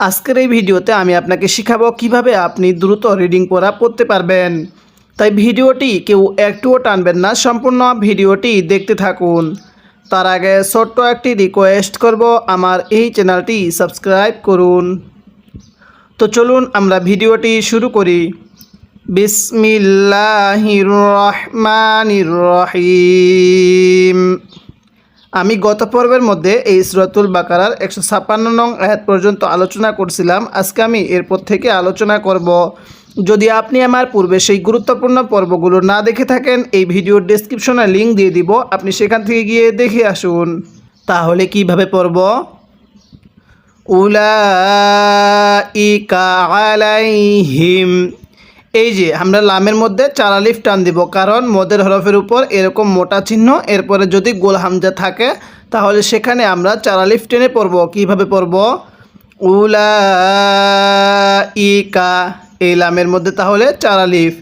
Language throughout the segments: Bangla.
আজকের এই ভিডিওতে আমি আপনাকে শেখাবো কিভাবে আপনি দ্রুত রিডিং পড়া পড়তে পারবেন। তাই ভিডিওটি কেউ একটুও টানবেন না, সম্পূর্ণ ভিডিওটি দেখতে থাকুন। তার আগে ছোট্ট একটি রিকোয়েস্ট করব, আমার এই চ্যানেলটি সাবস্ক্রাইব করুন। তো চলুন আমরা ভিডিওটি শুরু করি। বিসমিল্লাহির রহমানির রহিম। আমি গত পর্বের মধ্যে এই সূরাতুল বাকারার 156 নং আয়াত পর্যন্ত আলোচনা করছিলাম। আজকে আমি এরপর থেকে আলোচনা করব। যদি আপনি আমার পূর্বে সেই গুরুত্বপূর্ণ পর্বগুলো না দেখে থাকেন, এই ভিডিওর ডেসক্রিপশনে লিঙ্ক দিয়ে দিব, আপনি সেখান থেকে গিয়ে দেখে আসুন। তাহলে কিভাবে পড়ব? উলাইকা আলাইহিম। এই যে আমরা লামের মধ্যে 4 আলিফ টান দিব, কারণ মদের হরফের উপর এরকম মোটা চিহ্ন, এরপরে যদি গোল হামজা থাকে তাহলে সেখানে আমরা 4 আলিফ টেনে পড়ব। কিভাবে পড়ব? উলাইকা, এই লামের মধ্যে তাহলে 4 আলিফ।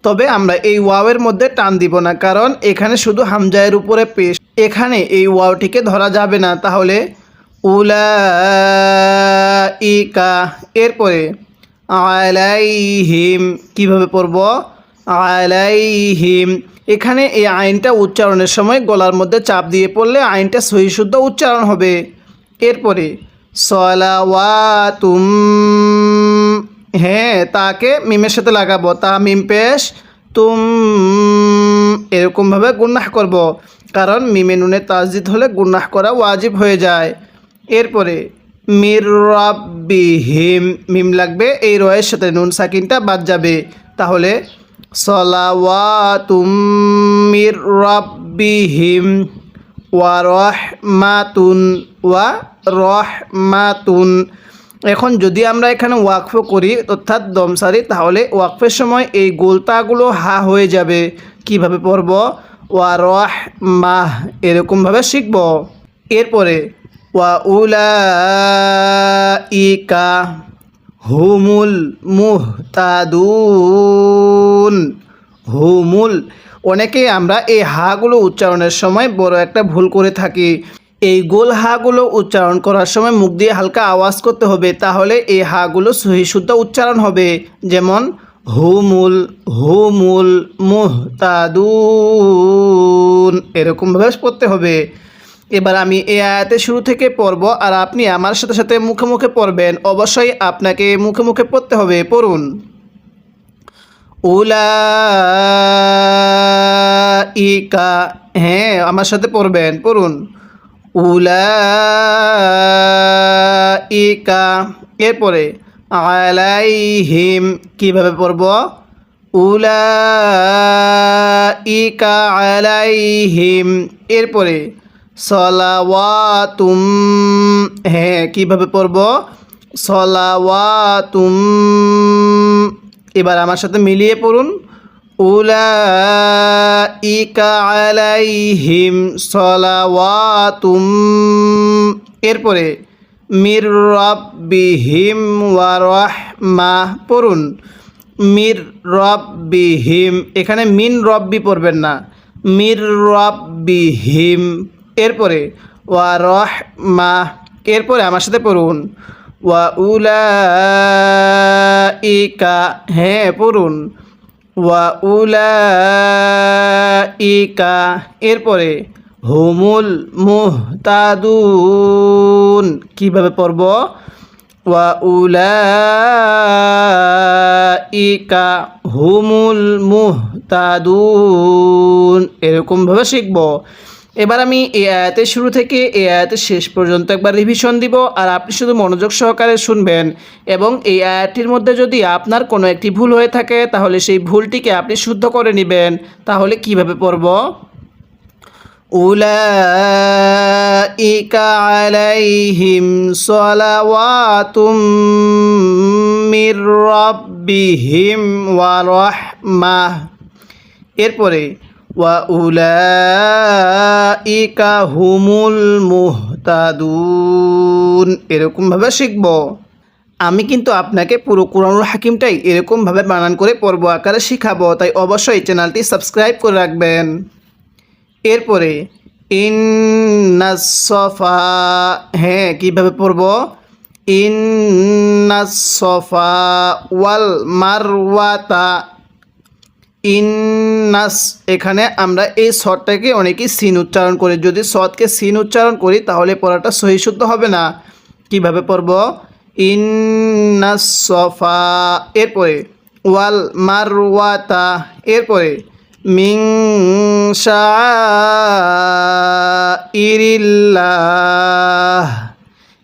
তবে আমরা এই ওয়াওয়ের মধ্যে টান দিব না, কারণ এখানে শুধু হামজায়ের উপরে পেশ, এখানে এই ওয়াওটিকে ধরা যাবে না। তাহলে উলাইকা, এরপরে আলাইহিম। কিভাবে পড়ব? আলাইহিম। এখানে এই আইনটা উচ্চারণের সময় গলার মধ্যে চাপ দিয়ে পড়লে আইনটা সহি শুদ্ধ উচ্চারণ হবে। এরপরে সলাওয়াতুম, হ্যাঁ তাকে মিমের সাথে লাগাবো, তা মিম পেশ তুম, এরকমভাবে গুন্নাহ করব, কারণ মিমে নুনে তাসদিদ হলে গুন্নাহ করা ওয়াজিব হয়ে যায়। এরপরে মির রাব্বিহিম, মিম লাগবে, এই রয়ের সাথে নুন সাকিনটা বাদ যাবে। তাহলে সলাওয়াতুম মির রাব্বিহিম ওয়া রহমাতুন। এখন যদি আমরা এখানে ওয়াকফ করি অর্থাৎ দম সারি, তাহলে ওয়াকফের সময় এই গোলতাগুলো হা হয়ে যাবে। কিভাবে পড়ব? ওয়া রহমাহ, এরকমভাবে শিখব। এরপরে ওয়া উলাইকা হুমুল মুহতাদুন। হুমুল, অনেকেই আমরা এই হাগুলো উচ্চারণের সময় বড় একটা ভুল করে থাকি। এই গোল হাগুলো উচ্চারণ করার সময় মুখ দিয়ে হালকা আওয়াজ করতে হবে, তাহলে এই হাগুলো সহি শুদ্ধ উচ্চারণ হবে। যেমন হুমুল, হুমুল মুহতাদুন, এরকমভাবে পড়তে হবে। এবার আমি এই আয়াতের শুরু থেকে পড়ব, আর আপনি আমার সাথে সাথে মুখে মুখে পড়বেন। অবশ্যই আপনাকে মুখে মুখে পড়তে হবে। পড়ুন। উলাইকা, হ্যাঁ আমার সাথে পড়বেন, পড়ুন। উলাইকা, এরপরে আলাইহিম। কিভাবে পড়ব? উলাইকা আলাইহিম, এরপরে সলাওয়াতুম, হ্যাঁ কিভাবে পড়ব? সলাওয়াতুম। এবার আমার সাথে মিলিয়ে পড়ুন। উলাইকা আলাইহিম সলাওয়াতুম, এরপরে মির রাব্বিহিম ওয়া রাহমাহ। পড়ুন মির রাব্বিহিম, এখানে মিন রব্বি পড়বেন না, মির রাব্বিহিম। এরপরে ওয়া রাহমাহ, এরপরে আমার সাথে পড়ুন ওয়া উলাইকা, হ্যাঁ পড়ুন ওয়া উলাইকা, এরপরে হুমুল মুহতাদুন। কিভাবে পড়ব? ওয়া উলাইকা হুমুল মুহতাদুন, এরকমভাবে শিখব। এবার আমি এই আয়াতের শুরু থেকে এই আয়াতের শেষ পর্যন্ত একবার রিভিশন দিব, আর আপনি শুধু মনোযোগ সহকারে শুনবেন। এবং এই আয়াতটির মধ্যে যদি আপনার কোনো একটি ভুল হয়ে থাকে তাহলে সেই ভুলটিকে আপনি শুদ্ধ করে নেবেন। তাহলে কিভাবে পড়ব? উলাইকা আলাইহিম সলাওয়াতুম মির রাব্বিহিম ওয়া রাহমাহ, এরপরে ওয়া উলাইকা হুমুল মুহতাদুন, এরকমভাবে শিখব। আমি কিন্তু আপনাকে পুরো কুরআনুল হাকিমটাই এরকমভাবে বানান করে পর্ব আকারে শিখাবো, তাই অবশ্যই চ্যানেলটি সাবস্ক্রাইব করে রাখবেন। এরপরে ইন্নাস সফা, হ্যাঁ কিভাবে পড়ব? ইন্নাস সফা ওয়াল মারওয়াতা। ইন্নাস, এখানে আমরা এই সদটাকে অনেকেই সিন উচ্চারণ করি। যদি সদকে সিন উচ্চারণ করি তাহলে পড়াটা সহি শুদ্ধ হবে না। কিভাবে পড়ব? ইন্নাস সফা, এরপরে ওয়াল মারওয়াতা, এরপরে মিন শাআইরিল্লাহ।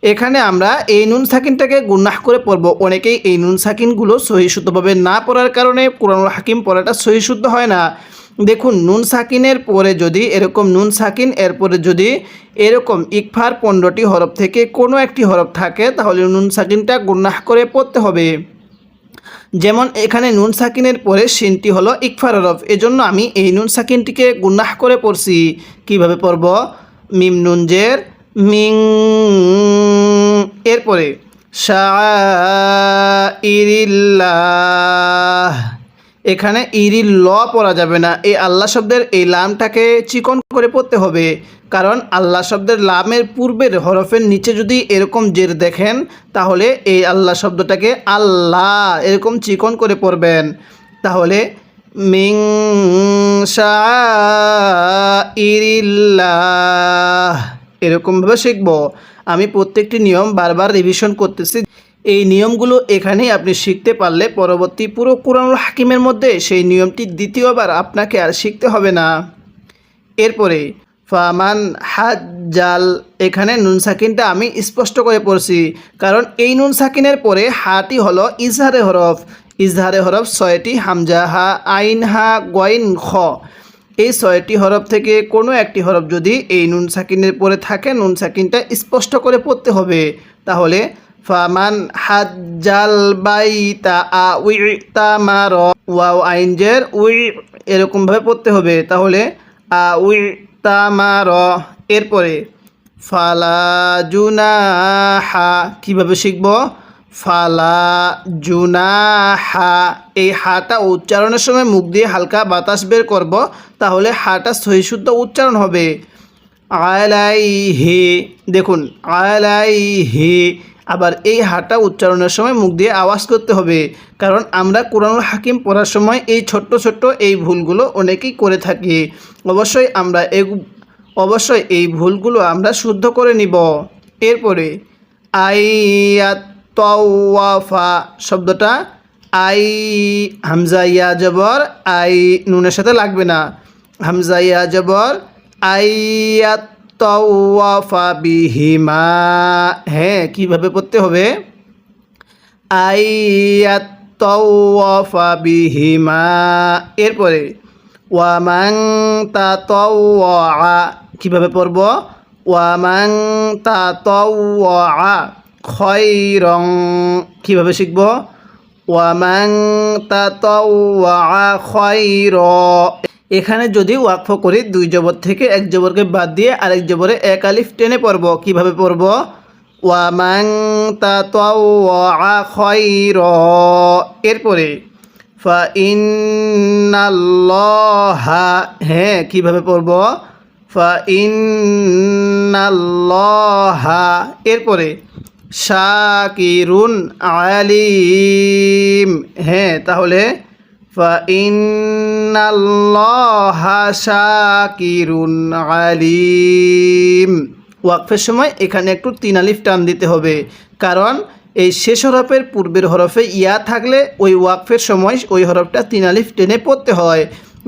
এখানে আমরা এই নুন সাকিনটাকে গুনাহ করে পড়ব। অনেকেই এই নুন সাকিনগুলো সহি শুদ্ধভাবে না পড়ার কারণে কুরআনুল হাকিম পড়াটা সহি শুদ্ধ হয় না। দেখুন, নুন সাকিনের পরে যদি এরকম নুন সাকিন, এরপরে যদি এরকম ইকফার 15টি হরফ থেকে কোনো একটি হরফ থাকে তাহলে নুন সাকিনটা গুনাহ করে পড়তে হবে। যেমন এখানে নুন সাকিনের পরে শিনটি হলো ইকফার হরফ, এজন্য আমি এই নুন সাকিনটিকে গুনাহ করে পড়ছি। কিভাবে পড়ব? মিম নুন জের মিং, এরপরে শাআইরিল্লাহ। এখানে ইরিল ল পড়া যাবে না। এই আল্লাহ শব্দের এই লামটাকে চিকন করে পড়তে হবে, কারণ আল্লাহ শব্দের লামের পূর্বের হরফের নিচে যদি এরকম জের দেখেন তাহলে এই আল্লাহ শব্দটাকে আল্লাহ এরকম চিকন করে পড়বেন। তাহলে মিং শাআইরিল্লাহ এরকমভাবে শিখব। আমি প্রত্যেকটি নিয়ম বারবার রিভিশন করতেছি। এই নিয়মগুলো এখানেই আপনি শিখতে পারলে পরবর্তী পুরো কুরআনুল হাকিমের মধ্যে সেই নিয়মটি দ্বিতীয়বার আপনাকে আর শিখতে হবে না। এরপরে ফামান হাজ্জাল, এখানে নুন সাকিনটা আমি স্পষ্ট করে পড়ছি, কারণ এই নুন সাকিনের পরে হাটি হলো ইজহারে হরফ। ইজহারে হরফ 6টি, হামজা হা, আইন হা, গইন খ। এই 6টি হরফ থেকে কোনো একটি হরফ যদি এই নুন সাকিনের পরে থাকে নুন সাকিনটা স্পষ্ট করে পড়তে হবে। তাহলে ফামান হাজ্জাল বাইতা আউইতামার, ওয়াও আইন জের উই এরকমভাবে পড়তে হবে। তাহলে আউইতামার, এরপরে ফালা জুনাহা। কিভাবে শিখব? ফালা জুনাহা, এই হাটা উচ্চারণের সময় মুখ দিয়ে হালকা বাতাস বের করব, তাহলে হাটা সহি শুদ্ধ উচ্চারণ হবে। আলাইহি, দেখুন আলাইহি, আবার এই হাটা উচ্চারণের সময় মুখ দিয়ে আওয়াজ করতে হবে, কারণ আমরা কুরআনুল হাকিম পড়ার সময় এই ছোট্ট ছোট্ট এই ভুলগুলো অনেকেই করে থাকি। অবশ্যই এই ভুলগুলো আমরা শুদ্ধ করে নিব। এরপরে আইয়াত তাওয়াফা শব্দটা আই, হামজা ইয়া জবর আই, নুনের সাথে লাগবে না। হামজা ইয়া জবর আইয়াত তাওয়াফা বিহিমা। হ্যাঁ, কিভাবে পড়তে হবে? আইয়াত তাওয়াফা বিহিমা, এরপরে ওয়ামান তাতাওয়া। কিভাবে পড়ব? ওয়ামান তাতাওয়া খয়রং। কিভাবে শিখব? ওয়ামান তাতাওয়া খয়র। এখানে যদি ওয়াকফ করি 2 জবর থেকে 1 জবরকে বাদ দিয়ে আরেক জবরে 1 আলিফ টেনে পড়ব। কিভাবে পড়ব? ওয়ামান তাতাওয়া খয়র, এরপরে ফাইন্নাল্লাহা। হ্যাঁ, কিভাবে পড়ব? ফাইন্নাল্লাহা, এরপরে শাকিরুন আলিম। হ্যাঁ, তাহলে ফাইন্নাল্লাহা শাকিরুন আলিম। ওয়াকফের সময় এখানে একটু 3 আলিফ টান দিতে হবে, কারণ এই শেষ হরফের পূর্বের হরফে ইয়া থাকলে ওই ওয়াকফের সময় ওই হরফটা 3 আলিফ টেনে পড়তে হয়।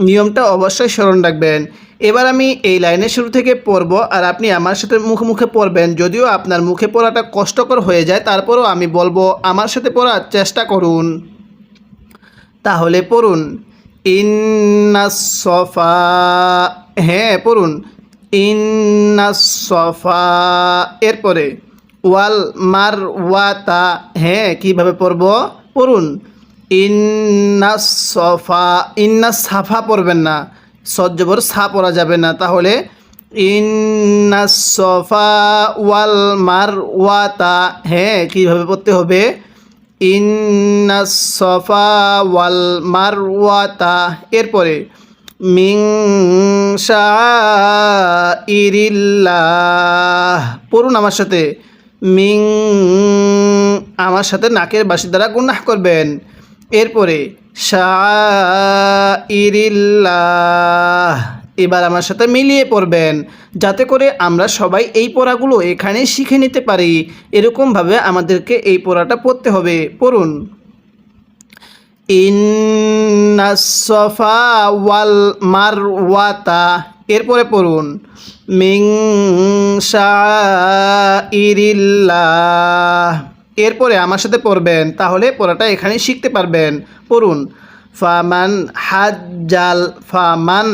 নিয়মটা অবশ্যই স্মরণ রাখবেন। এবার আমি এই লাইনের শুরু থেকে পড়ব আর আপনি আমার সাথে মুখে মুখে পড়বেন। যদিও আপনার মুখে পড়াটা কষ্টকর হয়ে যায়, তারপরও আমি বলবো আমার সাথে পড়ার চেষ্টা করুন। তাহলে পড়ুন ইন্নাস সফা। হ্যাঁ, পড়ুন ইন্নাস সফা, এরপরে ওয়াল মারওয়াতা। হ্যাঁ, কিভাবে পড়ব? পড়ুন ইন্নাস সফা। ইন্নাস সাফা পড়বেন না, সদ জবর সা পড়া যাবে না। তাহলে ইন্নাস সফা ওয়াল মারওয়াতা। হ্যাঁ, কিভাবে পড়তে হবে? ইন্নাস সফা ওয়াল মারওয়াতা, এরপরে মিন শাআইরিল্লাহ। পড়ুন আমার সাথে, মিং আমার সাথে নাকের বাঁশি দ্বারা গুনাহ করবেন। এরপরে শাইরিল্লাহ এবার আমার সাথে মিলিয়ে পড়বেন, যাতে করে আমরা সবাই এই পড়াগুলো এখানে শিখে নিতে পারি। এরকমভাবে আমাদেরকে এই পড়াটা পড়তে হবে। পড়ুন। ইন্নাস সফা ওয়াল মারওয়াতা, এরপরে পড়ুন মিং শাইরিল্লাহ। এরপরে আমার সাথে পড়বেন, তাহলে পড়াটা এখানে শিখতে পারবেন। পড়ুন ফামান হাজ্জাল, ফামান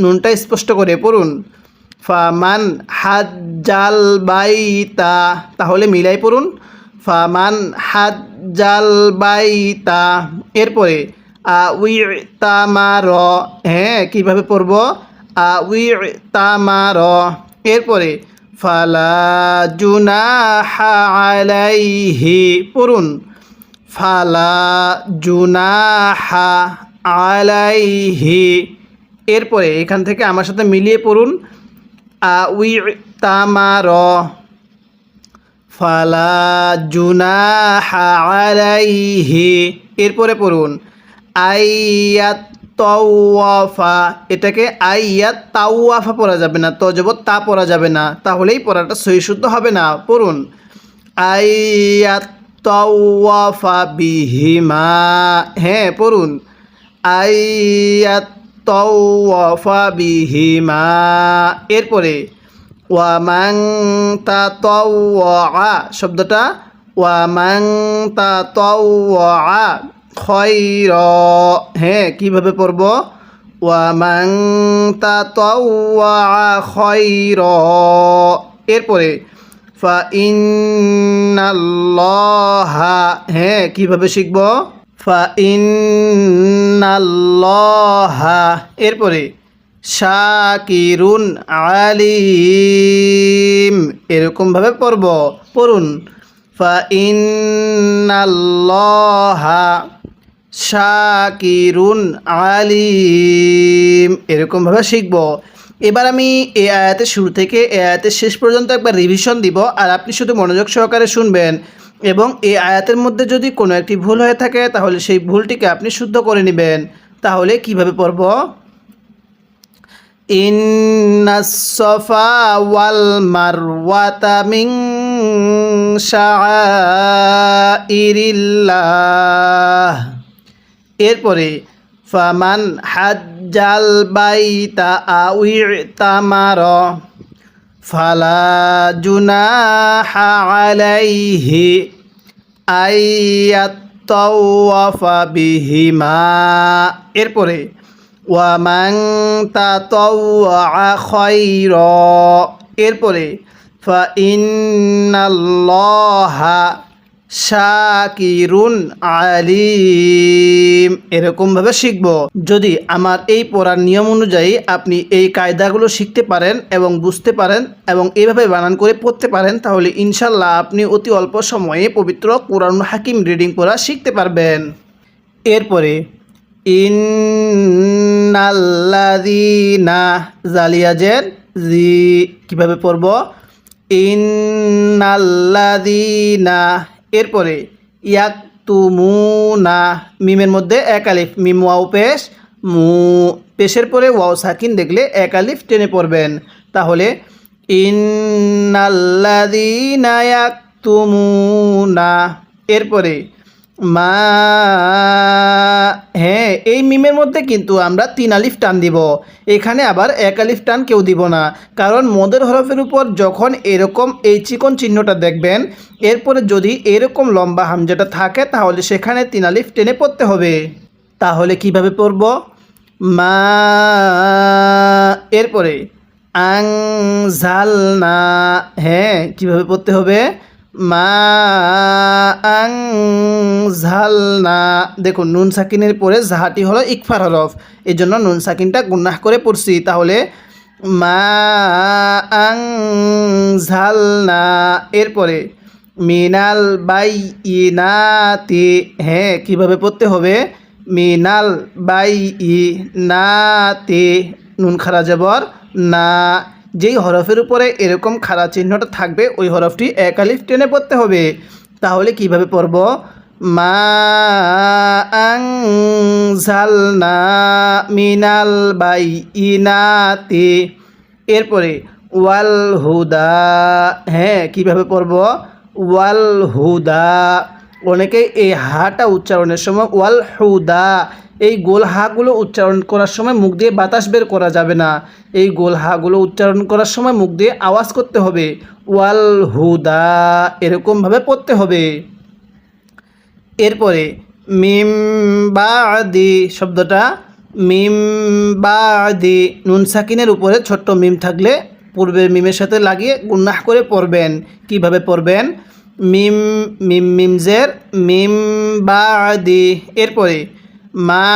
নুনটা স্পষ্ট করে পড়ুন। ফামান হাজ্জাল বাইতা, তাহলে মিলাই পড়ুন ফামান হাজ্জাল বাইতা। এরপরে আউইতামার, হ্যাঁ কীভাবে পড়ব আউইতামার। এরপরে ফালা জুনাহা আলাইহি, পড়ুন ফালা জুনাহা আলাইহি। এরপরে এখান থেকে আমার সাথে মিলিয়ে পড়ুন আউইতামার, ফালা জুনাহা আলাইহি। এরপরে পড়ুন আইয়াত তাওয়াফা, এটাকে আইয়াত তাওয়াফা পড়া যাবে না, তজবত তা পড়া যাবে না, তাহলেই পড়াটা সহি শুদ্ধ হবে না। পড়ুন আইয়াত তাওয়াফা বিহিমা, হ্যাঁ পড়ুন আইয়াত তাওয়াফা বিহিমা। এরপরে ওয়ামান তাতাওয়া, শব্দটা ওয়ামান তাতাওয়া খৈর, হ্যাঁ কীভাবে পড়ব ওয়ামান তাতাওয়া খৈর। এরপরে ফা ইন্নাল্লাহা, হ্যাঁ কীভাবে শিখব ফা ইন্নাল্লাহা। এরপরে শাকিরুন আলিম, এরকমভাবে পড়ব। পড়ুন ফা ইন্নাল্লাহা শাকিরুন আলিম, এরকমভাবে শিখব। এবার আমি এই আয়াতের শুরু থেকে এই আয়াতের শেষ পর্যন্ত একবার রিভিশন দিব, আর আপনি শুধু মনোযোগ সহকারে শুনবেন, এবং এই আয়াতের মধ্যে যদি কোনো একটি ভুল হয়ে থাকে তাহলে সেই ভুলটিকে আপনি শুদ্ধ করে নেবেন। তাহলে কিভাবে পড়ব ইন্নাস সফা ওয়াল মারওয়াতা মিন শাইরিল্লাহ। এরপরে ফামান হাজ্জাল বাইতা আও ইতামার ফালা জুনাহা আলাইহি আইয়াত তাওয়াফা বিহিমা। এরপরে ওয়ামান তাতাওয়া খৈর। এরপরে ফা ইন্নাল্লাহা শাকিরুন আলিম, এরকমভাবে শিখব। যদি আমার এই পড়ার নিয়ম অনুযায়ী আপনি এই কায়দাগুলো শিখতে পারেন এবং বুঝতে পারেন এবং এইভাবে বানান করে পড়তে পারেন, তাহলে ইনশাল্লাহ আপনি অতি অল্প সময়ে পবিত্র কুরআনুল হাকিম রিডিং পড়া শিখতে পারবেন। এরপরে ইন্নাল্লাযীনা, জালিয়াজের জি, কীভাবে পড়ব ইন্নাল্লাযীনা। এরপরে ইয়াকতুমুনা, মিমের মধ্যে এক আলিফ, মিম ওয়াও পেশ, মু পেশের পরে ওয়াও সাকিন দেখলে এক আলিফ টেনে পড়বেন। তাহলে ইন্নাল্লাযীনা ইয়াকতুমুনা। এরপরে মা, হ্যাঁ এই মিমের মধ্যে কিন্তু আমরা 3 আলিফ টান দিব, এখানে আবার এক আলিফ টান কেউ দিব না, কারণ মদের হরফের উপর যখন এরকম এই চিকন চিহ্নটা দেখবেন, এরপরে যদি এরকম লম্বা হামজাটা থাকে তাহলে সেখানে 3 আলিফ টেনে পড়তে হবে। তাহলে কিভাবে পড়ব মা। এরপরে আনজালনা, হ্যাঁ কিভাবে পড়তে হবে মা আনজালনা। দেখুন নুন সাকিনের পরে জাহাটি হলো ইকফার হরফ, এই জন্য নুন সাকিনটা গুন্নাহ করে পড়ছি। তাহলে মা আনজালনা। এরপরে মিনাল বাইইনাতি, হ্যাঁ কিভাবে পড়তে হবে মিনাল বাইইনাতি, নুন খারা জবর না, যেই হরফের উপরে এরকম খাড়া চিহ্নটা থাকবে ওই হরফটি এক আলিফ টেনে পড়তে হবে। তাহলে কিভাবে পড়ব? মা আনজালনা মিনাল বাইয়িনাতি, এরপরে ওয়াল হুদা। হ্যাঁ, কিভাবে পড়ব? ওয়াল হুদা। অনেকে এই হাটা উচ্চারণের সময় ওয়াল হুদা, এই গোল হাগুলো উচ্চারণ করার সময় মুখ দিয়ে বাতাস বের করা যাবে না। এই গোল হাগুলো উচ্চারণ করার সময় মুখ দিয়ে আওয়াজ করতে হবে, ওয়াল হুদা, এরকমভাবে পড়তে হবে। এরপরে মিম বাদি শব্দটা, মিম বাদি, নুন সাকিনের উপরে ছোট্ট মিম থাকলে পূর্বের মিমের সাথে লাগিয়ে গুন্নাহ করে পড়বেন। কিভাবে পড়বেন? মিম মিম মিমজের মিম বাদি, এরপরে মা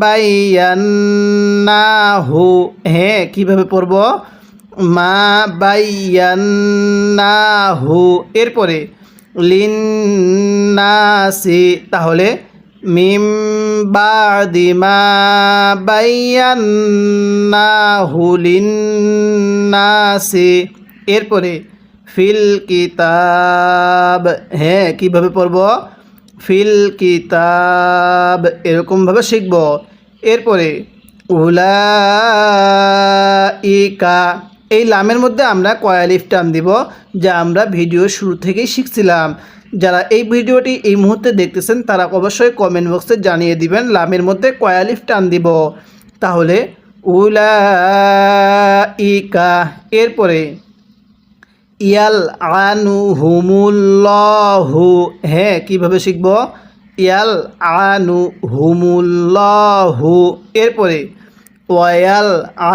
বাইয়ান্নাহু। হ্যাঁ, কিভাবে পড়ব? মা বাইয়ান্নাহু, এরপরে লিন্নাসি। তাহলে মিম বাদি মা বাইয়ান্নাহু লিন্নাসি, এরপরে ফিল কিতাব। হ্যাঁ, কিভাবে পড়ব? ফিল কিতাব, এরকমভাবে শিখব। এরপরে উলাইকা, এই লামের মধ্যে আমরা কয় আলিফ টান দিব, যা আমরা ভিডিও শুরু থেকেই শিখছিলাম। যারা এই ভিডিওটি এই মুহূর্তে দেখতেছেন তারা অবশ্যই কমেন্ট বক্সে জানিয়ে দিবেন লামের মধ্যে কয় আলিফ টান দিব। তাহলে উলাইকা, এরপরে ইয়াল আনু হুমুল্লাহু। হ্যাঁ, কিভাবে শিখব? ইয়াল আনু হুমুল্লাহু, এরপরে ওয়াল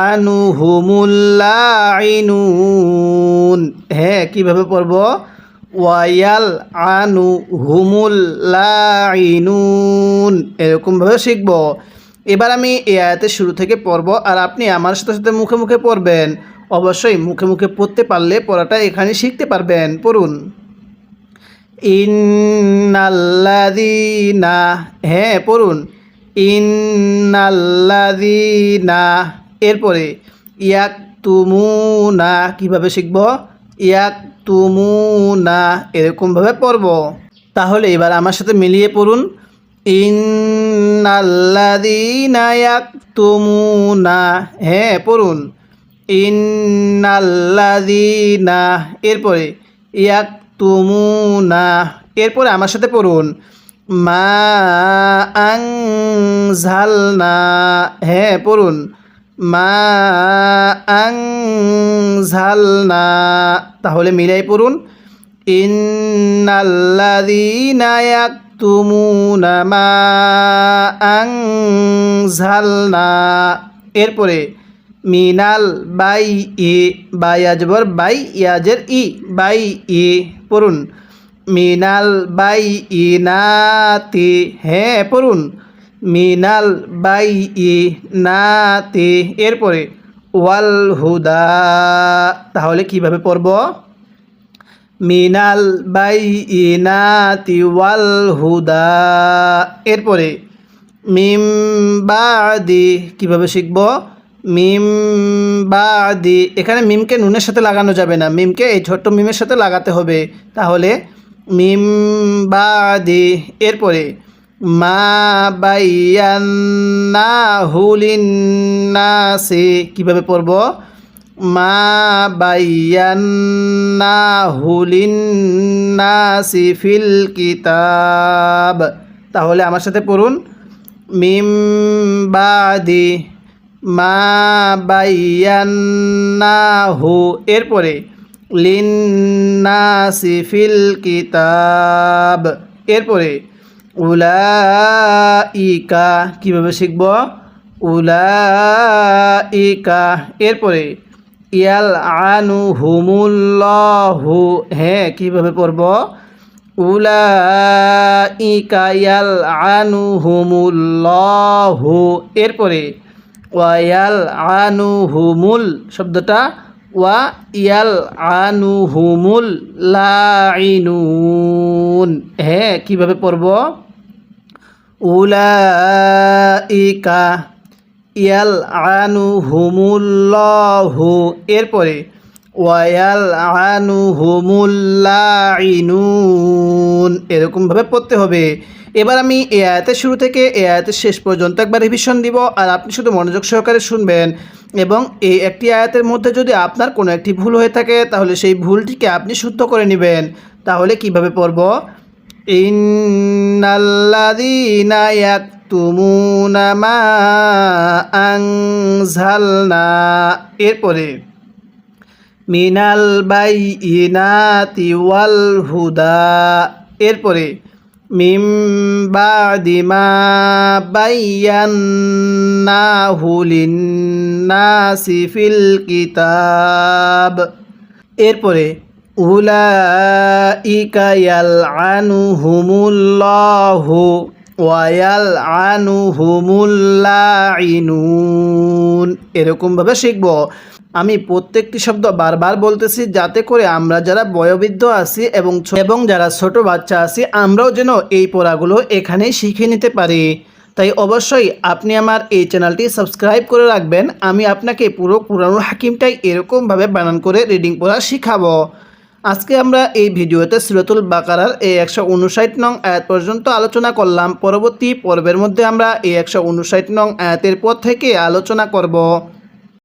আনু হুমুল্লাইনুন। হ্যাঁ, কিভাবে পড়ব? ওয়াল আনু হুমুল্লাইনুন, এরকমভাবে শিখব। এবার আমি এই আয়াতের শুরু থেকে পড়ব আর আপনি আমার সাথে সাথে মুখে মুখে পড়বেন। অবশ্যই মুখে মুখে পড়তে পারলে পড়াটা এখানে শিখতে পারবেন। পড়ুন। ইন্নাল্লাযীনা। হ্যাঁ, পড়ুন। ইন্নাল্লাযীনা, এরপরে ইয়াকতুমুনা। কিভাবে শিখব? ইয়াকতুমুনা, এরকমভাবে পড়ব। তাহলে এবার আমার সাথে মিলিয়ে পড়ুন। ইন্নাল্লাযীনা ইয়াকতুমুনা। হ্যাঁ, পড়ুন। ইন্নাল্লাযীনা, এরপরে ইয়াকতুমুনা, এরপরে আমার সাথে পড়ুন। মা আনজালনা। হ্যাঁ, পড়ুন। মা আনজালনা, তাহলে মিলাই পড়ুন। ইন্নাল্লাযীনা ইয়াকতুমুনা মা আনজালনা, এরপরে মিনাল বাই ই, বাই আজবর বাই, ইয়াজের ই, বাই ই। পড়ুন। মিনাল বাই ই নাতি। হ্যাঁ, পড়ুন। মিনাল বাই ই নাতি, এরপরে ওয়াল হুদা। তাহলে কিভাবে পড়ব? মিনাল বাই ই নাতি ওয়াল হুদা, এরপরে মিম বাদি। কিভাবে শিখব? মিম বাদি, এখানে মিমকে নুনের সাথে লাগানো যাবে না, মিমকে এই ছোট্ট মিমের সাথে লাগাতে হবে। তাহলে মিম বাদি, এরপরে মা বাইয়ান্নাহু লিন্নাসি। কিভাবে পড়ব? মা বাইয়ান্নাহু লিন্নাসি ফিল কিতাব। তাহলে আমার সাথে পড়ুন। মিম বাদি মা বাইয়ান্নাহু, এরপরে লিন্নাসি ফিল কিতাব, এরপরে উলাইকা। কিভাবে শিখব? উলাইকা, এরপরে ইয়াল আনু হুমুল্লাহু। হ্যাঁ, কিভাবে পড়ব? উলাইকা ইয়াল আনু হুমুল্লাহু, এরপরে ওয়াল আনু হুমুল শব্দটা ওয়া ইয়াল আনু হুমুল লাইনুন। হ্যাঁ, কিভাবে পড়ব? উলাইকা ইয়াল আনু হুমুল্লাহু, এরপরে ওয়াল আনু হুমুল্লাইনুন, এরকমভাবে পড়তে হবে। এবার আমি এই আয়াতের শুরু থেকে এই আয়াতের শেষ পর্যন্ত একবার রিভিশন দিব, আর আপনি শুধু মনোযোগ সহকারে শুনবেন। এবং এই একটি আয়াতের মধ্যে যদি আপনার কোনো একটি ভুল হয়ে থাকে তাহলে সেই ভুলটিকে আপনি শুদ্ধ করে নেবেন। তাহলে কিভাবে পড়ব? ইন্নাল্লাযীনা ইয়াকতুমুনা মা আনজালনা, এরপরে মিনাল বাইয়িনাতি ওয়াল হুদা, এরপরে মিম বাদি মা বায়্যান্নাহু লিন্নাসি ফিল কিতাব, এরপরে উলাইকা ইয়ালআনুহুমুল্লাহু ওয়া ইয়ালআনুহুমুল লাঈনুন, এরকমভাবে শিখব। আমি প্রত্যেকটি শব্দ বারবার বলতেছি যাতে করে আমরা যারা বয়োবৃদ্ধ আছি এবং যারা ছোট বাচ্চা আছি আমরাও যেন এই পড়াগুলো এখানেই শিখে নিতে পারি। তাই অবশ্যই আপনি আমার এই চ্যানেলটি সাবস্ক্রাইব করে রাখবেন। আমি আপনাকে পুরো কুরআনুল হাকিমটাই এরকমভাবে বানান করে রিডিং পড়া শিখাবো। আজকে আমরা এই ভিডিওতে সূরাতুল বাকারার এই 159 নং আয়াত পর্যন্ত আলোচনা করলাম। পরবর্তী পর্বের মধ্যে আমরা এই 159 নং আয়াতের পর থেকে আলোচনা করব।